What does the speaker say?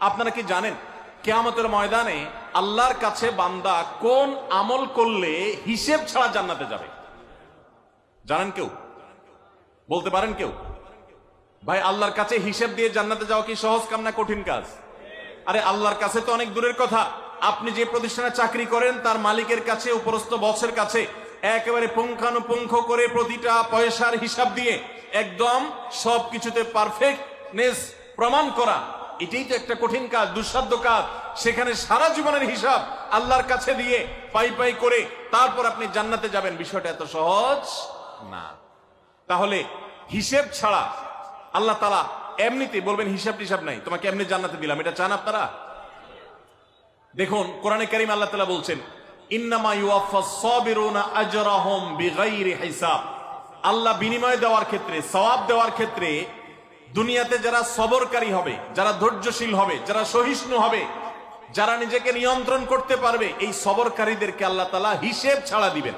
আপনারা কি জানেন কিয়ামতের ময়দানে আল্লাহর কাছে বান্দা কোন আমল করলে হিসেব ছাড়া জান্নাতে যাবে? জানেন কেউ? বলতে পারেন কেউ? ভাই, আল্লাহর কাছে হিসেব দিয়ে জান্নাতে যাওয়া কি সহজ কাম না কঠিন কাজ? আরে আল্লাহর কাছে তো অনেক দূরের কথা। আপনি যে প্রতিষ্ঠানে চাকরি করেন তার মালিকের কাছে, উপরস্থ বসের কাছে একেবারে পুঙ্খানুপুঙ্খ করে প্রতিটা পয়সার হিসাব দিয়ে একদম সবকিছুতে পারফেক্টনেস প্রমাণ করা, এটাই তো একটা কঠিন কাজ, দুঃসাধ্য কাজ। সেখানে সারা জীবনের হিসাব আল্লাহর কাছে দিয়ে পাই পাই করে তারপর আপনি জান্নাতে যাবেন, বিষয়টা এত সহজ না। তাহলে হিসেব ছাড়া আল্লাহ তাআলা এমনিতে বলবেন হিসাব টিসাব নাই, তোমাকে এমনি জান্নাতে দিলাম, এটা চান আপনারা? দেখুন কোরআনে কারীম আল্লাহ তাআলা বলছেন, ইন্নামা ইউওয়াফাস সাবিরুনা আজরাহুম বিগাইরি হিসাব। আল্লাহ বিনিময় দেওয়ার ক্ষেত্রে, সওয়াব দেওয়ার ক্ষেত্রে দুনিয়াতে যারা সবরকারী হবে, যারা ধৈর্যশীল হবে, যারা সহিষ্ণু হবে, যারা নিজেকে নিয়ন্ত্রণ করতে পারবে, এই সবরকারীদেরকে আল্লাহ তাআলা হিসেব ছাড়া দিবেন।